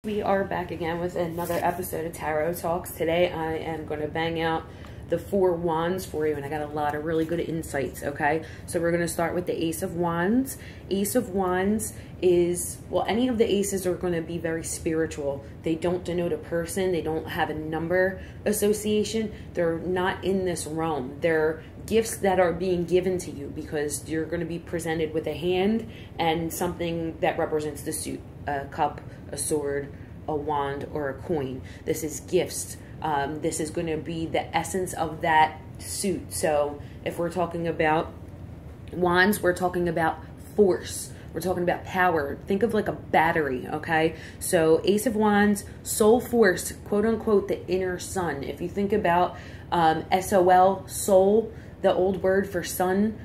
We are back again with another episode of Tarot Talks. Today I am going to bang out the 4 wands for you, and I got a lot of really good insights, okay? So we're going to start with the Ace of Wands. Ace of Wands is, well, any of the aces are going to be very spiritual. They don't denote a person. They don't have a number association. They're not in this realm. They're gifts that are being given to you because you're going to be presented with a hand and something that represents the suit. A cup, a sword, a wand, or a coin. This is gifts. This is going to be the essence of that suit. So if we're talking about wands, we're talking about force. We're talking about power. Think of like a battery, okay? So Ace of Wands, soul force, quote unquote, the inner sun. If you think about SOL, soul, the old word for sun,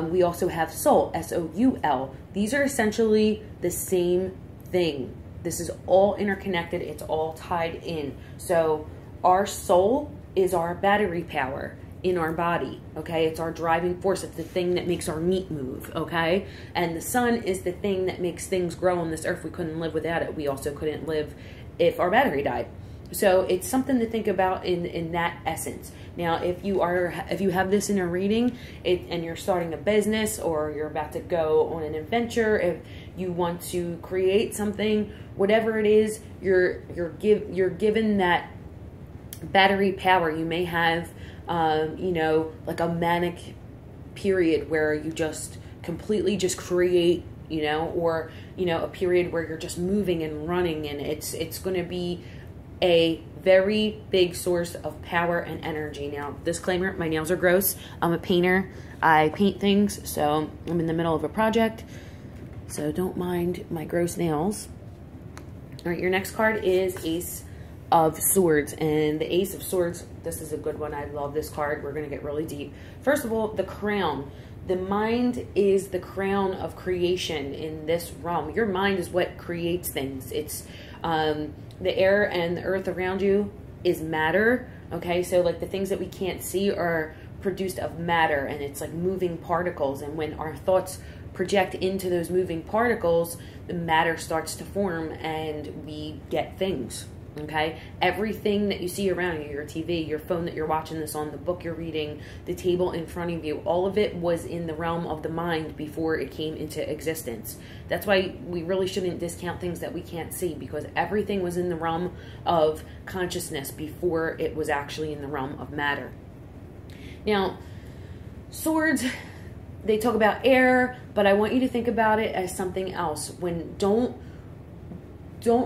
we also have soul, S-O-U-L. These are essentially the same thing. This is all interconnected. It's all tied in. So our soul is our battery power in our body, okay? It's our driving force. It's the thing that makes our meat move, okay? And the sun is the thing that makes things grow on this earth. We couldn't live without it. We also couldn't live if our battery died. So it's something to think about in that essence. Now, if you have this in a reading and you're starting a business or you're about to go on an adventure, if you want to create something, whatever it is, you're given that battery power. You may have, you know, like a manic period where you just completely just create, you know, or, you know, a period where you're just moving and running, and it's going to be a very big source of power and energy. Now, disclaimer, my nails are gross. I'm a painter. I paint things, so I'm in the middle of a project, so don't mind my gross nails. All right, your next card is Ace of Swords, and the Ace of Swords, this is a good one. I love this card. We're going to get really deep. First of all, the crown. The mind is the crown of creation in this realm. Your mind is what creates things. It's the air and the earth around you is matter, okay? So like the things that we can't see are produced of matter, and it's like moving particles, and when our thoughts project into those moving particles, the matter starts to form and we get things, okay? Everything that you see around you, your TV, your phone that you're watching this on, the book you're reading, the table in front of you, all of it was in the realm of the mind before it came into existence. That's why we really shouldn't discount things that we can't see, because everything was in the realm of consciousness before it was actually in the realm of matter. Now, swords, they talk about air, but I want you to think about it as something else. Don't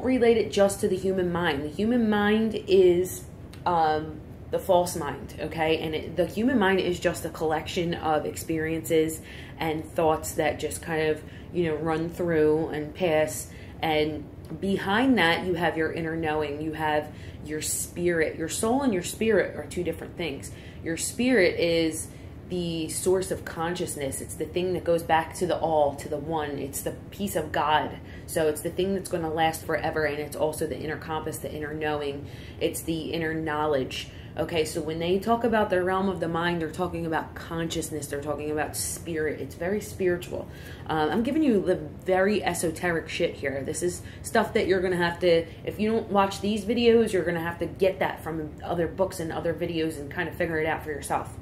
relate it just to the human mind. The human mind is the false mind, okay? And the human mind is just a collection of experiences and thoughts that just kind of, you know, run through and pass. And behind that, you have your inner knowing. You have your spirit. Your soul and your spirit are two different things. Your spirit is the source of consciousness. It's the thing that goes back to the all, to the one. It's the piece of God. So it's the thing that's going to last forever, and it's also the inner compass, the inner knowing. It's the inner knowledge. Okay, so when they talk about the realm of the mind, they're talking about consciousness. They're talking about spirit. It's very spiritual. I'm giving you the very esoteric shit here. This is stuff that you're going to have to, if you don't watch these videos, you're going to have to get that from other books and other videos and kind of figure it out for yourself.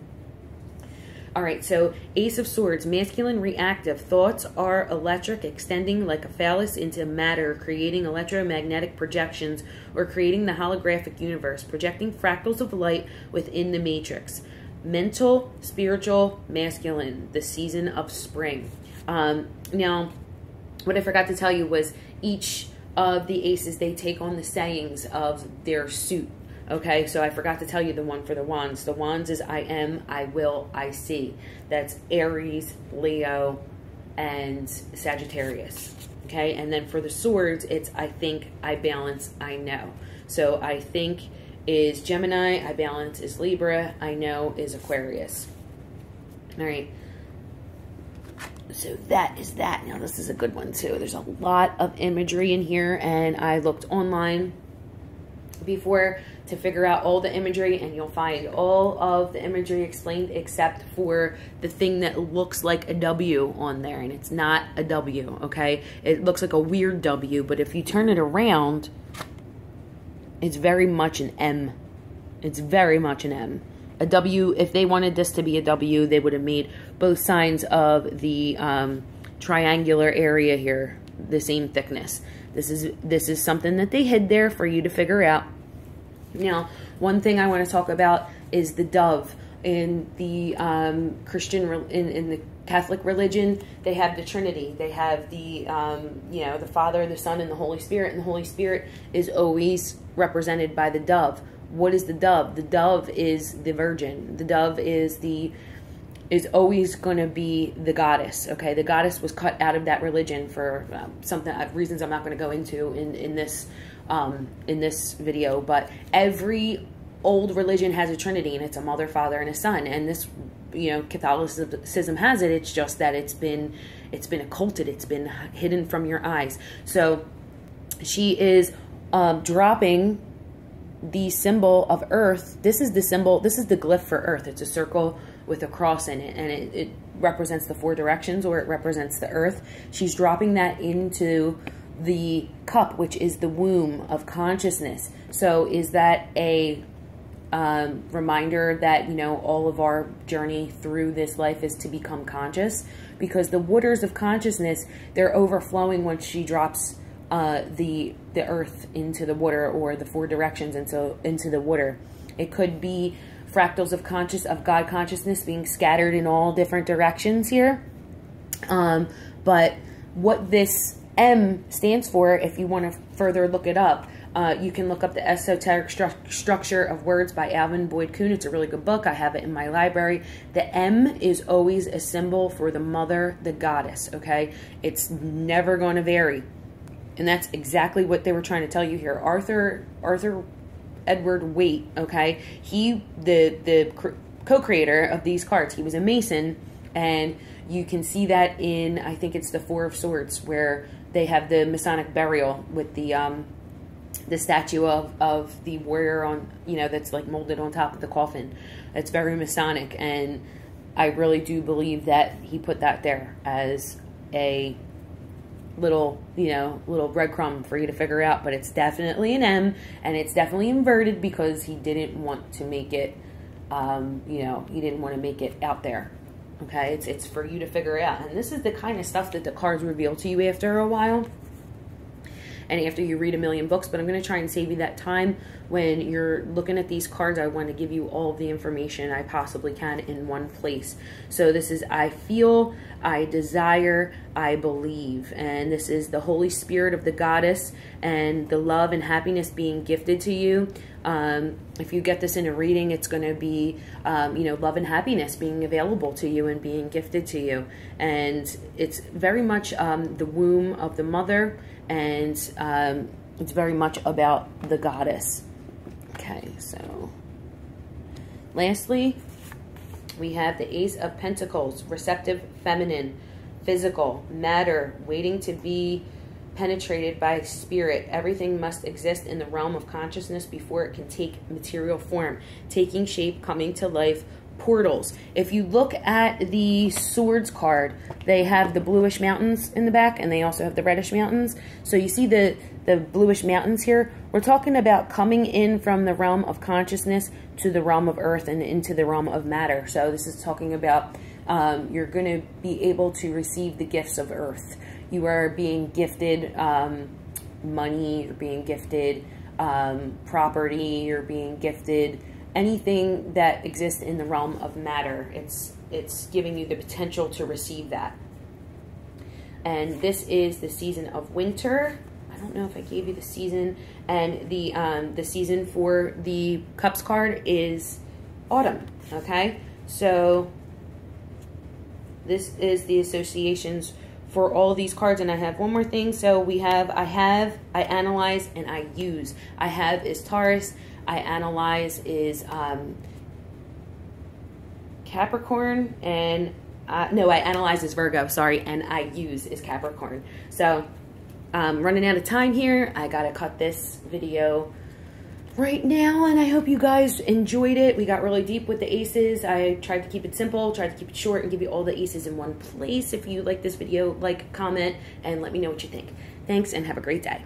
All right, so Ace of Swords, masculine, reactive. Thoughts are electric, extending like a phallus into matter, creating electromagnetic projections, or creating the holographic universe, projecting fractals of light within the matrix. Mental, spiritual, masculine, the season of spring. Now, what I forgot to tell you was each of the aces, they take on the sayings of their suit. Okay, so I forgot to tell you the one for the wands. The wands is I am, I will, I see. That's Aries, Leo, and Sagittarius. Okay, and then for the swords, it's I think, I balance, I know. So I think is Gemini, I balance is Libra, I know is Aquarius. All right. So that is that. Now this is a good one too. There's a lot of imagery in here, and I looked online before to figure out all the imagery, and you'll find all of the imagery explained except for the thing that looks like a W on there, and it's not a W, okay? It looks like a weird W, but if you turn it around, It's very much an M. It's very much an M. A W, if they wanted this to be a W, they would have made both sides of the triangular area here the same thickness. This is something that they hid there for you to figure out. Now, one thing I want to talk about is the dove. In the in the Catholic religion, they have the Trinity. They have the you know, the Father, the Son, and the Holy Spirit. And the Holy Spirit is always represented by the dove. What is the dove? The dove is the Virgin. The dove is always going to be the goddess. Okay, the goddess was cut out of that religion for reasons I'm not going to go into in this video. But every old religion has a Trinity, and it's a Mother, Father, and a Son. And this, you know, Catholicism has it. It's just that it's been occulted. It's been hidden from your eyes. So she is dropping the symbol of Earth. This is the symbol. This is the glyph for Earth. It's a circle with a cross in it, and it represents the 4 directions, or it represents the Earth. She's dropping that into the cup, which is the womb of consciousness. So is that a reminder that, you know, all of our journey through this life is to become conscious? Because the waters of consciousness, they're overflowing once she drops the Earth into the water, or the 4 directions into the water. It could be fractals of God consciousness being scattered in all different directions here. But what this M stands for, if you want to further look it up, you can look up The Esoteric Structure of Words by Alvin Boyd Kuhn. It's a really good book. I have it in my library. The M is always a symbol for the mother, the goddess, okay? It's never going to vary. And that's exactly what they were trying to tell you here. Arthur Edward Waite, okay? The co-creator of these cards, he was a Mason, and you can see that in, I think it's the 4 of Swords, where they have the Masonic burial with the statue of the warrior on, you know, that's like molded on top of the coffin. It's very Masonic, and I really do believe that he put that there as a little, you know, little breadcrumb for you to figure out. But it's definitely an M, and it's definitely inverted because he didn't want to make it, you know, he didn't want to make it out there. Okay, it's for you to figure out. And this is the kind of stuff that the cards reveal to you after a while, and after you read a million books. But I'm going to try and save you that time. When you're looking at these cards, I want to give you all of the information I possibly can in one place. So this is I feel, I desire, I believe. And this is the Holy Spirit of the goddess and the love and happiness being gifted to you. If you get this in a reading, it's going to be, you know, love and happiness being available to you and being gifted to you. And it's very much the womb of the mother, and it's very much about the goddess. Okay, so lastly, we have the Ace of Pentacles, receptive, feminine, physical, matter, waiting to be penetrated by spirit. Everything must exist in the realm of consciousness before it can take material form, taking shape, coming to life, portals. If you look at the Swords card, they have the bluish mountains in the back, and they also have the reddish mountains. So you see the bluish mountains here. We're talking about coming in from the realm of consciousness to the realm of earth and into the realm of matter. So this is talking about you're going to be able to receive the gifts of earth. You are being gifted money, you're being gifted property, you're being gifted anything that exists in the realm of matter. It's giving you the potential to receive that. And this is the season of winter. I don't know if I gave you the season. And the season for the Cups card is autumn. Okay, so this is the associations for all these cards. And I have one more thing. So we have I analyze, and I use. I have is Taurus. I analyze is Capricorn, and no, I analyze is Virgo, sorry, and I use is Capricorn. So running out of time here. I gotta cut this video right now, and I hope you guys enjoyed it. We got really deep with the aces. I tried to keep it simple, tried to keep it short, and give you all the aces in one place. If you like this video, like, comment, and let me know what you think. Thanks, and have a great day.